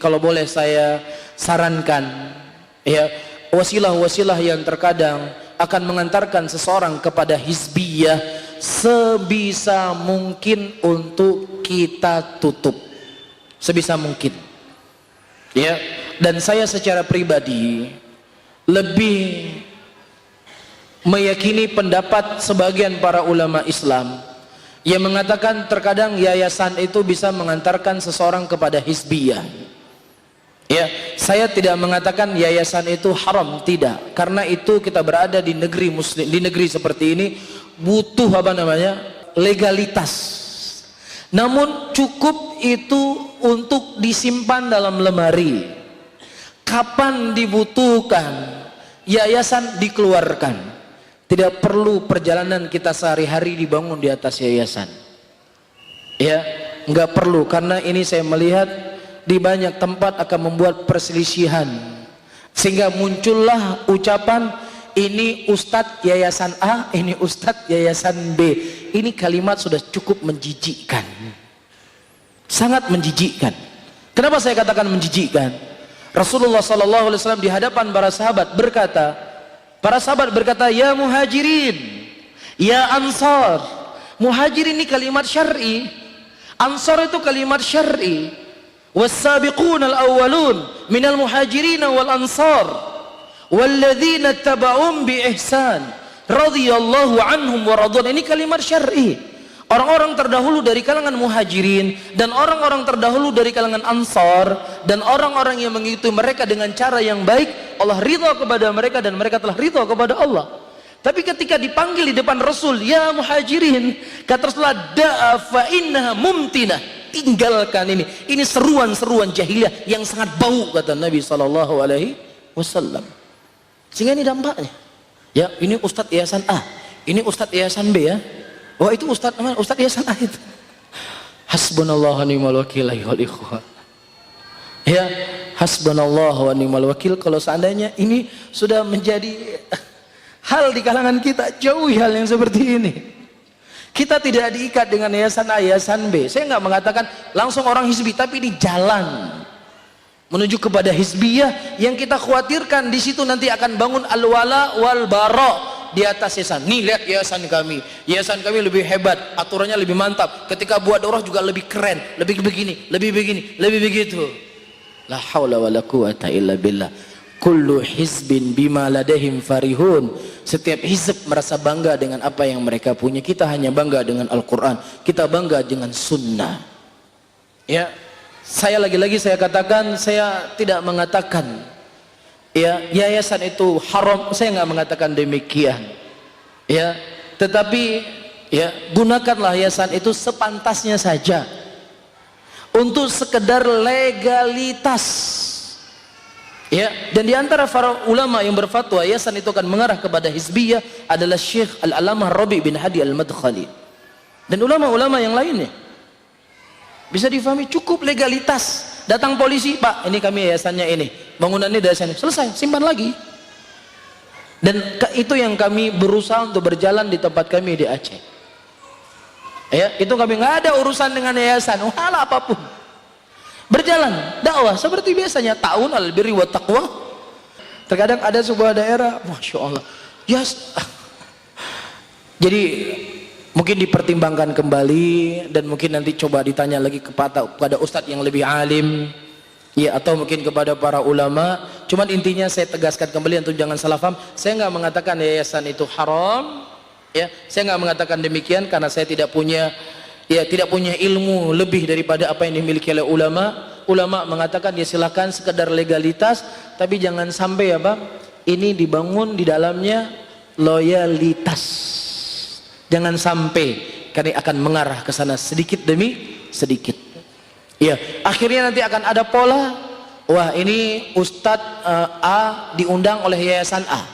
kalau boleh saya sarankan, ya, wasilah-wasilah yang terkadang akan mengantarkan seseorang kepada hizbiyah, sebisa mungkin untuk kita tutup, sebisa mungkin, ya. Dan saya secara pribadi lebih meyakini pendapat sebagian para ulama Islam yang mengatakan terkadang yayasan itu bisa mengantarkan seseorang kepada hizbiyah. Ya, saya tidak mengatakan yayasan itu haram, tidak, karena itu kita berada di negeri muslim, di negeri seperti ini butuh legalitas. Namun cukup itu untuk disimpan dalam lemari. Kapan dibutuhkan, yayasan dikeluarkan. Tidak perlu perjalanan kita sehari-hari dibangun di atas yayasan. Ya, nggak perlu, karena ini saya melihat di banyak tempat akan membuat perselisihan, sehingga muncullah ucapan ini Ustadz yayasan A, ini Ustadz yayasan B. Ini kalimat sudah cukup menjijikkan, sangat menjijikkan. Kenapa saya katakan menjijikkan? Rasulullah SAW di hadapan para sahabat berkata, ya muhajirin, ya ansar. Muhajirin ini kalimat syar'i, ansar itu kalimat syar'i. Was-sabiqun al-awwalun minal muhajirin wal ansar walladzina taba'um bi ihsan radhiyallahu anhum wa radwan. Ini kalimat syar'i. Orang-orang terdahulu dari kalangan muhajirin dan orang-orang terdahulu dari kalangan ansar dan orang-orang yang mengikuti mereka dengan cara yang baik, Allah ridha kepada mereka dan mereka telah ridha kepada Allah. Tapi ketika dipanggil di depan Rasul, ya muhajirin, kata Rasulullah, da'a fa innaha mumtinah, tinggalkan ini seruan-seruan jahiliyah yang sangat bau, kata Nabi SAW. Sehingga ini dampaknya, ya, ini Ustadz yayasan A, ini Ustadz yayasan B, ya. Oh, itu Ustadz yayasan A itu. Hasbunallah wa ni'mal wakil, ayyuhal ikhwah. Ya, hasbunallah wa ni'mal wakil. Kalau seandainya ini sudah menjadi hal di kalangan kita, jauhi hal yang seperti ini. Kita tidak diikat dengan yayasan A, yayasan B. Saya nggak mengatakan langsung orang hizbi, tapi di jalan menuju kepada hizbiyah yang kita khawatirkan di situ nanti akan bangun al-wala wal bara di atas yayasan. Nih, lihat yayasan kami lebih hebat, aturannya lebih mantap, ketika buat daurah juga lebih keren, lebih begini, lebih begitu. La haula wala quwata illa billah. Kullu hizbin bima ladahim farihun. Setiap hizb merasa bangga dengan apa yang mereka punya. Kita hanya bangga dengan Al-Quran, kita bangga dengan sunnah. Ya, saya lagi-lagi saya katakan, saya tidak mengatakan ya yayasan itu haram, saya nggak mengatakan demikian, ya, tetapi ya gunakanlah yayasan itu sepantasnya saja untuk sekedar legalitas, ya. Dan diantara para ulama yang berfatwa yayasan itu akan mengarah kepada hizbiyah adalah Syekh Al-Alamah Rabi bin Hadi Al-Madkhali dan ulama-ulama yang lainnya. Bisa difahami, cukup legalitas. Datang polisi, Pak, ini kami yayasannya ini, bangunannya dari sana, selesai, simpan lagi. Dan itu yang kami berusaha untuk berjalan di tempat kami di Aceh. Ya, itu kami nggak ada urusan dengan yayasan, hal apapun. Berjalan dakwah seperti biasanya, ta'awun 'alal birri wat taqwa. Terkadang ada sebuah daerah, masya Allah, yes. Jadi mungkin dipertimbangkan kembali dan mungkin nanti coba ditanya lagi kepada ustadz yang lebih alim, ya, atau mungkin kepada para ulama. Cuman intinya saya tegaskan kembali untuk jangan salah paham, saya nggak mengatakan yayasan itu haram, ya, saya nggak mengatakan demikian karena saya tidak punya ilmu lebih daripada apa yang dimiliki oleh ulama. Ulama mengatakan ya silakan sekedar legalitas, tapi jangan sampai ya Bang, ini dibangun di dalamnya loyalitas. Jangan sampai karena akan mengarah ke sana sedikit demi sedikit. Ya, akhirnya nanti akan ada pola. Wah, ini Ustadz A diundang oleh yayasan A.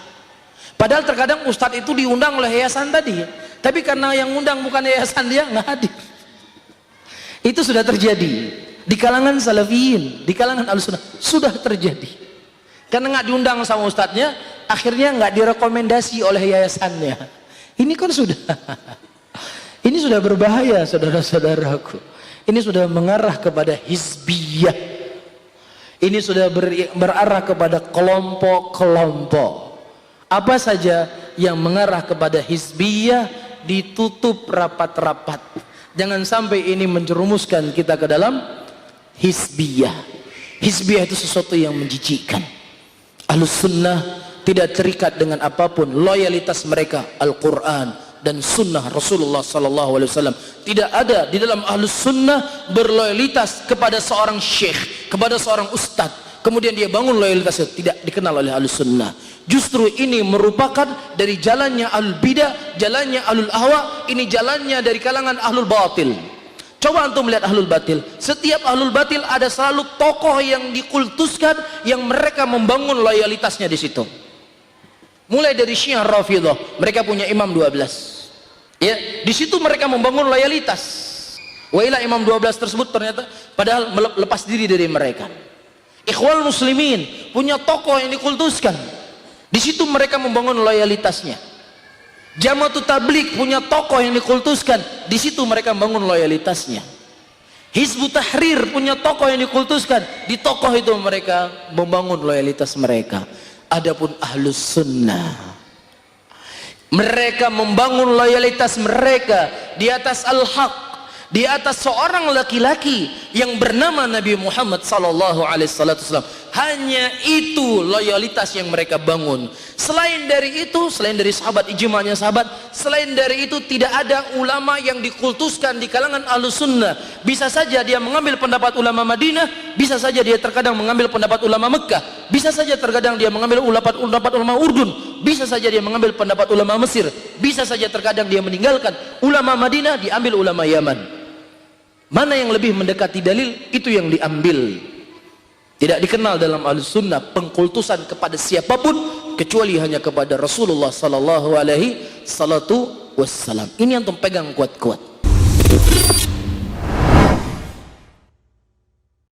Padahal terkadang Ustadz itu diundang oleh yayasan tadi, tapi karena yang undang bukan yayasan dia, nggak hadir. Itu sudah terjadi di kalangan salafiyin, di kalangan al-sunnah sudah terjadi. Karena nggak diundang sama ustadznya, akhirnya nggak direkomendasi oleh yayasannya. Ini kan ini sudah berbahaya, saudara-saudaraku. Ini sudah mengarah kepada hizbiyah. Ini sudah berarah kepada kelompok-kelompok. Apa saja yang mengarah kepada hizbiyah ditutup rapat-rapat. Jangan sampai ini menjerumuskan kita ke dalam hizbiyah. Hizbiyah itu sesuatu yang menjijikkan. Ahlus sunnah tidak terikat dengan apapun. Loyalitas mereka Al-Quran dan sunnah Rasulullah SAW. Tidak ada di dalam ahlus sunnah berloyalitas kepada seorang syekh, kepada seorang ustadz, kemudian dia bangun loyalitasnya. Tidak dikenal oleh ahlus sunnah. Justru ini merupakan dari jalannya ahlul bidah, jalannya ahlul ahwa. Ini jalannya dari kalangan ahlul batil. Coba antum melihat ahlul batil. Setiap ahlul batil ada selalu tokoh yang dikultuskan, yang mereka membangun loyalitasnya di situ. Mulai dari Syiah Rafidhah, mereka punya imam 12. Ya, di situ mereka membangun loyalitas. Wailah imam 12 tersebut ternyata padahal melepas diri dari mereka. Ikhwal muslimin punya tokoh yang dikultuskan. Di situ mereka membangun loyalitasnya. Jamaatut Tabligh punya tokoh yang dikultuskan. Di situ mereka membangun loyalitasnya. Hizbut Tahrir punya tokoh yang dikultuskan. Di tokoh itu mereka membangun loyalitas mereka. Adapun ahlus sunnah, mereka membangun loyalitas mereka di atas al-haq, di atas seorang laki-laki yang bernama Nabi Muhammad SAW. Hanya itu loyalitas yang mereka bangun. Selain dari itu, selain dari sahabat, ijma'nya sahabat, selain dari itu tidak ada ulama yang dikultuskan di kalangan ahlus sunnah. Bisa saja dia mengambil pendapat ulama Madinah, bisa saja dia terkadang mengambil pendapat ulama Mekah, bisa saja terkadang dia mengambil pendapat ulama Urdun, bisa saja dia mengambil pendapat ulama Mesir, bisa saja terkadang dia meninggalkan ulama Madinah, diambil ulama Yaman. Mana yang lebih mendekati dalil, itu yang diambil. Tidak dikenal dalam ahlus sunnah pengkultusan kepada siapapun kecuali hanya kepada Rasulullah sallallahu alaihi wasallam. Ini yang pegang kuat-kuat.